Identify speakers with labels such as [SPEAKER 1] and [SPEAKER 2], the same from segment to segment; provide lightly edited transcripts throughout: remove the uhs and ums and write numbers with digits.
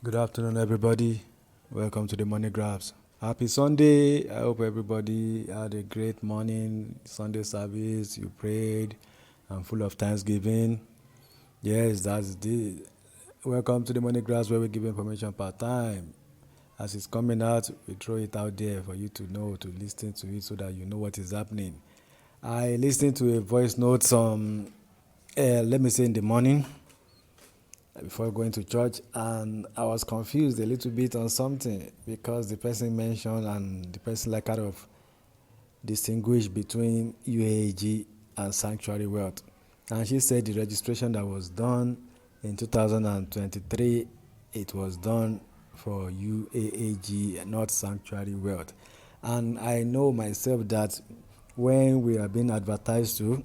[SPEAKER 1] Good afternoon, everybody. Welcome to the Money Grabs. Happy Sunday. I hope everybody had a great morning, Sunday service. You prayed and full of thanksgiving. Yes, that's the. Welcome to the Money Grabs where we give information part time. As it's coming out, we throw it out there for you to know, to listen to it so that you know what is happening. I listened to a voice note let me say in the morning before going to church, and I was confused a little bit on something because the person mentioned and the person like kind of distinguished between UAG and sanctuary wealth. And she said the registration that was done in 2023, it was done for UAAG, not sanctuary wealth. And I know myself that when we are being advertised to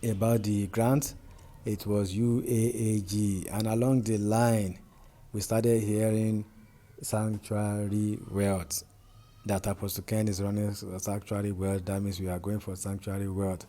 [SPEAKER 1] about the grant, it was UAAG, and along the line, we started hearing sanctuary wealth. That Apostle Ken is running sanctuary wealth. That means we are going for sanctuary wealth.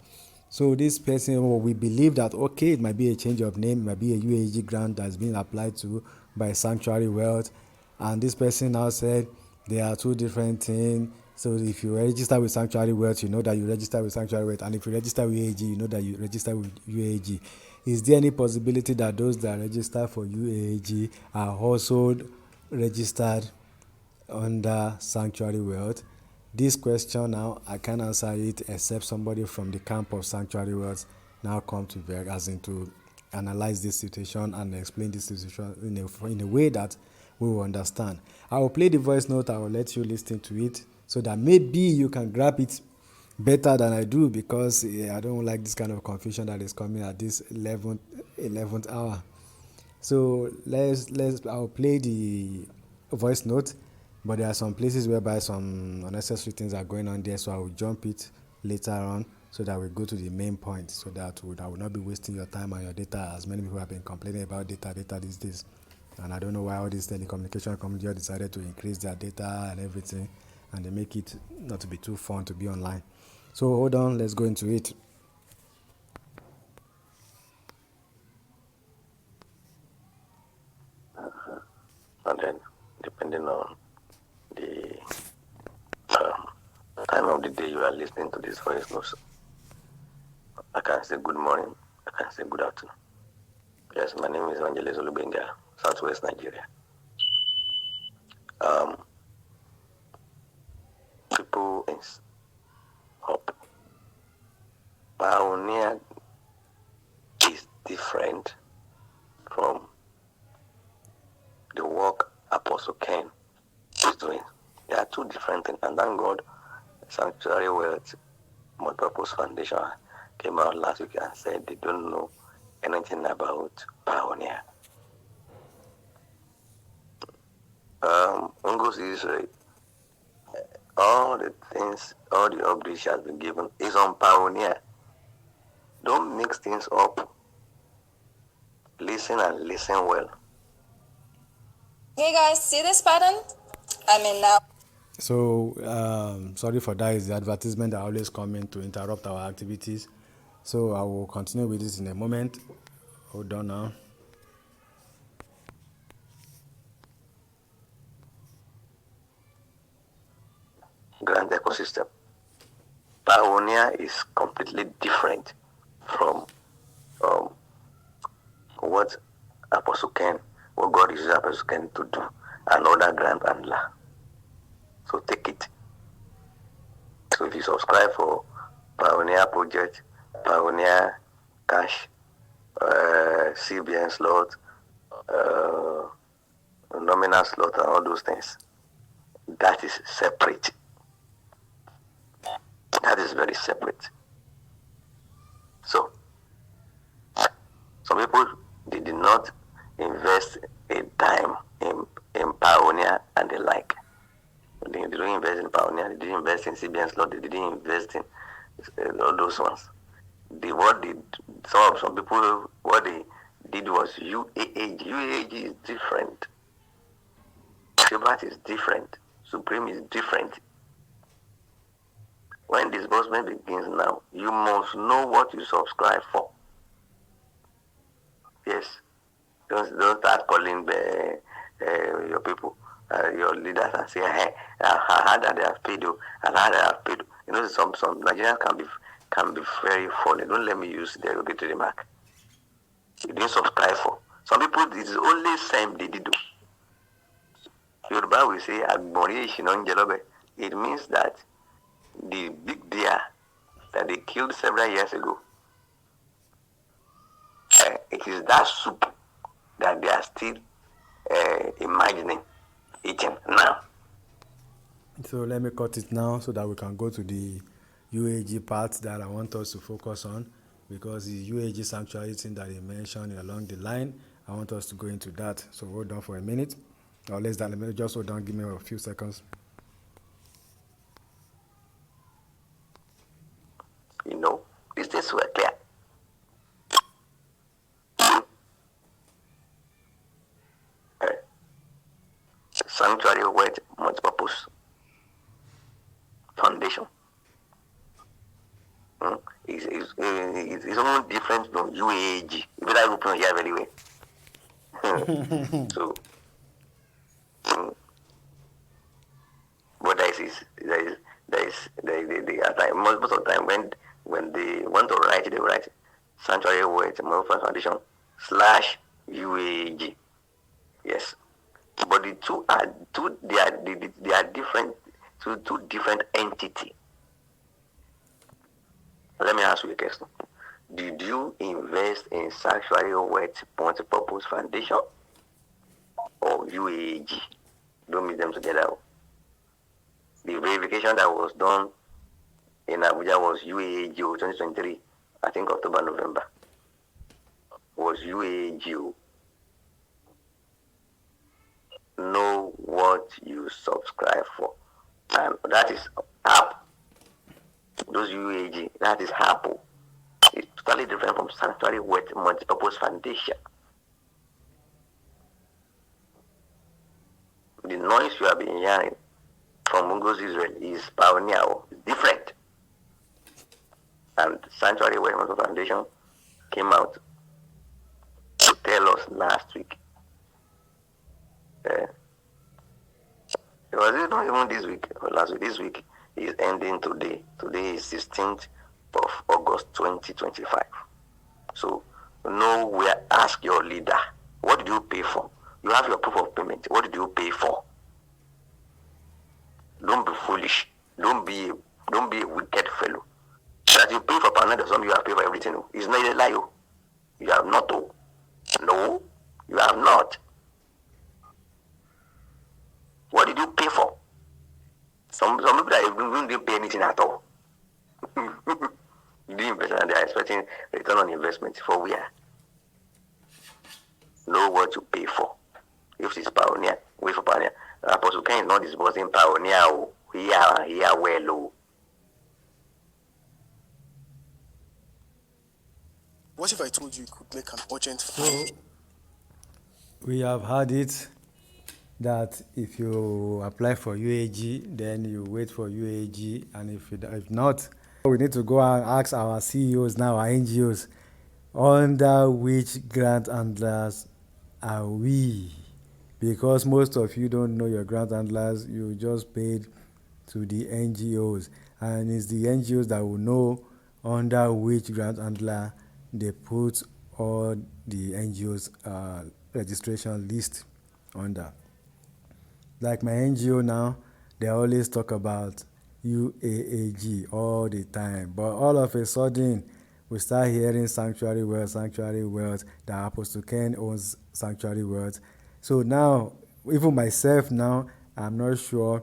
[SPEAKER 1] So this person, we believe that okay, it might be a change of name, it might be a UAG grant that's been applied to by sanctuary wealth, and this person now said there are two different things. So if you register with sanctuary wealth, you know that you register with sanctuary wealth, and if you register with UAG, you know that you register with UAG. Is there any possibility that those that register for UAG are also registered under sanctuary wealth? This question now, I can't answer it except somebody from the camp of sanctuary wealth now come to bear as in to analyze this situation and explain this situation in a way that we will understand. I will play the voice note. I will let you listen to it so that maybe you can grab it better than I do, because I don't like this kind of confusion that is coming at this 11th hour. So I'll play the voice note, but there are some places whereby some unnecessary things are going on there, so I will jump it later on so that we go to the main point, so that I will not be wasting your time and your data, as many people have been complaining about data these days. And I don't know why all these telecommunication companies decided to increase their data and everything, and they make it not to be too fun to be online. So hold on, let's go into it.
[SPEAKER 2] And then, depending on the time of the day you are listening to this voice notes, I can say good morning, I can say good afternoon. Yes, my name is Evangelist Olubenga, Southwest Nigeria. People in Hope. Pioneer is different from the work Apostle Ken is doing. There are two different things, and thank God, Sanctuary Wealth Multipurpose Foundation came out last week and said they don't know anything about Pioneer. Ungos is all the things, all the updates has been given is on Pioneer. Don't mix things up. Listen and listen well.
[SPEAKER 3] Hey guys, see this button? I'm in now.
[SPEAKER 1] So, sorry for that. It's the advertisement that always come in to interrupt our activities. So, I will continue with this in a moment. Hold on now.
[SPEAKER 2] Grand ecosystem. Pioneer is completely different from what Apostle Ken, what God uses Apostle Ken to do, another grant handler. So take it. So if you subscribe for Pioneer Project, Pioneer Cash, CBN slot, nominal slot, and all those things, that is separate. That is very separate. So some people, they did not invest a dime in Pioneer and the like. They didn't invest in Pioneer, they didn't invest in CBN slot, they didn't invest in all those ones. Some people, what they did was UAAG. UAAG is different. Shibat is different. Supreme is different. When disbursement begins now, you must know what you subscribe for. Yes. Don't start calling your people, your leaders, and say, hey, I heard that they have paid you, and I heard that they have paid you. You know, some Nigerians can be very funny. Don't let me use the derogatory remark. You didn't subscribe for. Some people, it is only same they did do. Yoruba will say, it means that the big deer that they killed several years ago, it is that soup that they are still imagining eating now.
[SPEAKER 1] So let me cut it now so that we can go to the UAG part that I want us to focus on, because the UAG sanctuary thing that he mentioned along the line, I want us to go into that. So hold on for a minute, or less than a minute. Just hold on, give me a few seconds.
[SPEAKER 2] You know, these things were clear. Sanctuary word multi-purpose foundation. It's almost different from UAG. You better open here very well. So, but most of the time when they want to write, they write sanctuary word multi-purpose foundation / UAG. Yes. But the two are they are different, two different entities. Let me ask you a question. Did you invest in Sanctuary Wealth Multi-Purpose Foundation or UAG? Don't mix them together. The verification that was done in Abuja was UAG 2023, I think October, November. Was UAG. Know what you subscribe for, and that is app. Those UAG, that is Apple. It's totally different from Sanctuary Wealth Multi-Purpose Foundation. The noise you have been hearing from Mungos Israel is Pioneer. It's different. And Sanctuary Wealth Multi-Purpose Foundation came out to tell us last week. It was not even this week or last week. This week is ending today. Today is 16th of August 2025. So, ask your leader, what did you pay for? You have your proof of payment. What did you pay for? Don't be foolish. Don't be a wicked fellow. That you pay for Panada does not mean you have paid for everything. It's not a lie. You have not. No, you have not. What did you pay for? Some people that didn't pay anything at all. You invest and they are expecting return on investment for where? Know what you pay for. If it's Pioneer, wait for Pioneer. Apostle Ken is not disbursing Pioneer. Here well.
[SPEAKER 4] What if I told you could make an urgent
[SPEAKER 1] So we have had it that if you apply for UAG, then you wait for UAG, and if not, we need to go and ask our CEOs now, our NGOs, under which grant handlers are we? Because most of you don't know your grant handlers, you just paid to the NGOs, and it's the NGOs that will know under which grant handler they put all the NGOs registration list under. Like my NGO now, they always talk about UAAG all the time, but all of a sudden we start hearing Sanctuary Wealth, that Apostle Ken owns Sanctuary Wealth. So now, even myself now, I'm not sure,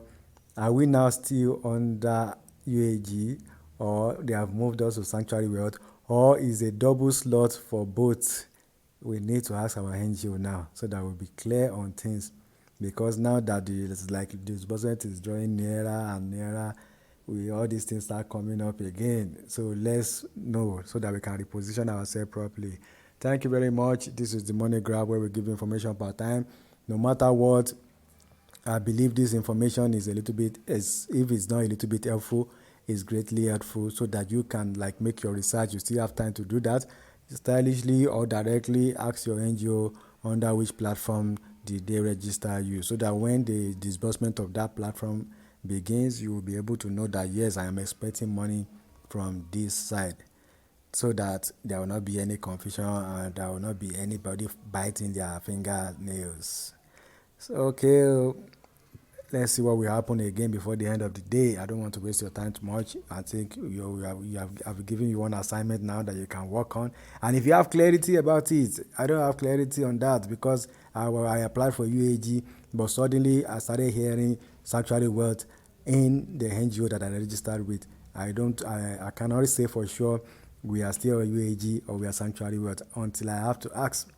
[SPEAKER 1] are we now still under UAG, or they have moved us to Sanctuary Wealth, or is a double slot for both? We need to ask our NGO now so that we'll be clear on things. Because now that the disbursement is drawing nearer and nearer, all these things start coming up again. So let's know so that we can reposition ourselves properly. Thank you very much. This is the Money Grab, where we give information per time. No matter what, I believe this information is if it's not a little bit helpful, it's greatly helpful, so that you can make your research. You still have time to do that. Stylishly or directly ask your NGO under which platform did they register you, so that when the disbursement of that platform begins, you will be able to know that yes, I am expecting money from this side, so that there will not be any confusion and there will not be anybody biting their fingernails. So, okay, let's see what will happen again before the end of the day. I don't want to waste your time too much. I think I've given you one assignment now that you can work on. And if you have clarity about it, I don't have clarity on that because I applied for UAG, but suddenly I started hearing sanctuary wealth in the NGO that I registered with. I cannot say for sure we are still UAG or we are sanctuary wealth until I have to ask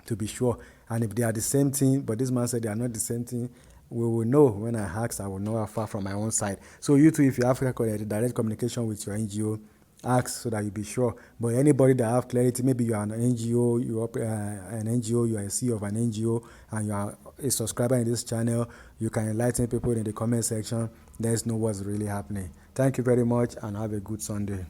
[SPEAKER 1] to be sure. And if they are the same thing, but this man said they are not the same thing, we will know when I ask. I will know how far from my own side. So you too, if you have direct communication with your NGO, ask so that you be sure. But anybody that have clarity, maybe you are an NGO, you are an NGO, you are a CEO of an NGO, and you are a subscriber in this channel, you can enlighten people in the comment section. Let us know what's really happening. Thank you very much, and have a good Sunday.